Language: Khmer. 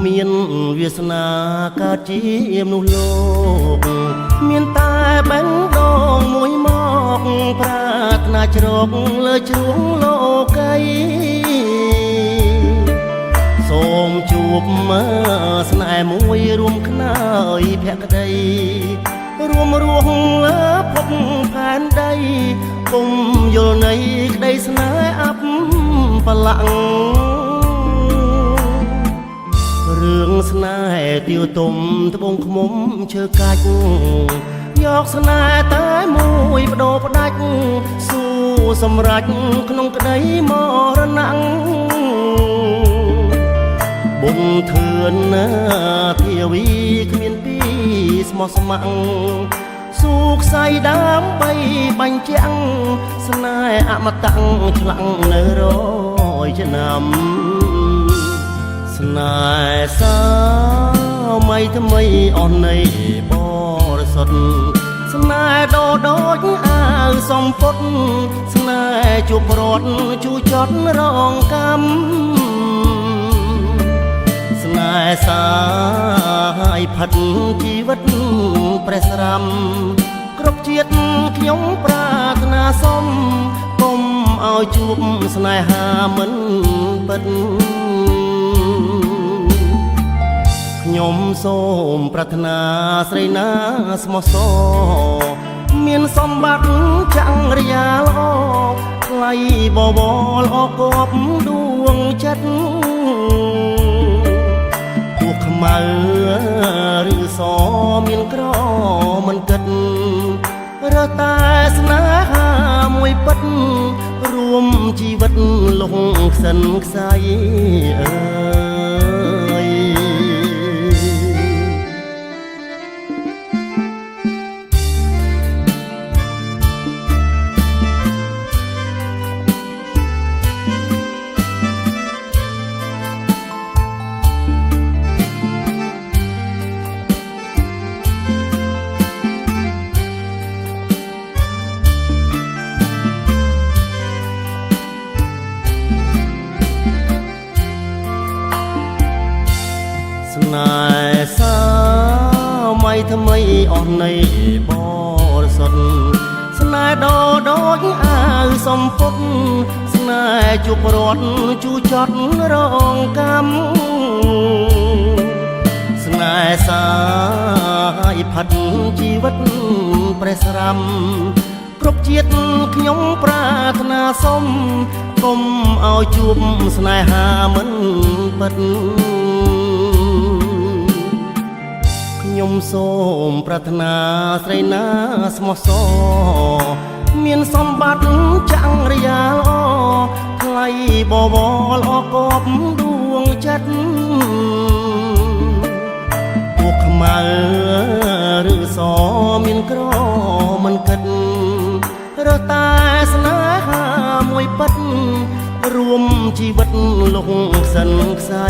មានវាសនាកើតជាមនុស្សលោកមានតែបេះដូងមួយមកប្រាថ្នាជ្រកលើជ្រួងលោកីសូមជួបមើស្នេហ៍មួយរួមខ្នើយភក្តីរួមរស់លើភពផែនដីគុំយល់នៃក្តីស្នេហ៍អបបលាក់រឿងស្នេហ៍ទាវទុំត្បូងឃ្មុំឈើកាច់យកស្នេហ៍តែមួយបដូរផ្ដាច់ស៊ូសម្រេចក្នុងក្តីមរណៈបុណ្យធឿនណាធាវីគ្មានពីស្មោះស្ម័គ្រស៊ូខ្សែដើម្បីបញ្ជាក់ស្នេហ៍អមតៈឆ្លាំងនៅរយឆ្នាំស្នេហ៍សាមៃថ្មីអស់នៃបរិសុទ្ធស្នេហ៍ដូចអាវសំពត់ស្នេហ៍ជួបរត់ជួចត់រងកម្មស្នេហ៍សាយផិតជីវិតព្រះស្រាំគ្រប់ជាតិខ្ញុំប្រាថ្នាសុំកុំឲ្យជួបស្នេហាមិនពិតខ្ញុំសូមប្រាថ្នាស្រីណាស្មោះសរមានសម្បត្តិចាំងរយាល្អថ្លៃបបរល្អគប់ដួងចិត្តពូខ្មៅឬសមានក្រមិនគិតរើតែស្នេហាមួយពិតរួមជីវិតលងខ្សិនខ្សៃអើយស្នេហ៍សាមៃថ្មីអស់នៃបរិសុទ្ធស្នេហ៍ដូចអាវសំពត់ស្នេហ៍ជួបរត់ជួចត់រងកម្មស្នេហ៍សាយផិតជីវិតព្រះស្រាំគ្រប់ជាតិខ្ញុំប្រាថ្នាសុំកុំឲ្យជួបស្នេហាមិនពិតខ្ញុំសូមប្រាថ្នាស្រីណាស្មោះសរមានសម្បត្តិចាំងរយាល្អថ្លៃបបរល្អគប់ដួងចិត្តពូខ្មៅឬសមានក្រមិនគិតរើតែស្នេហាមួយពិតរួមជីវិតលងខ្សិនខ្សៃ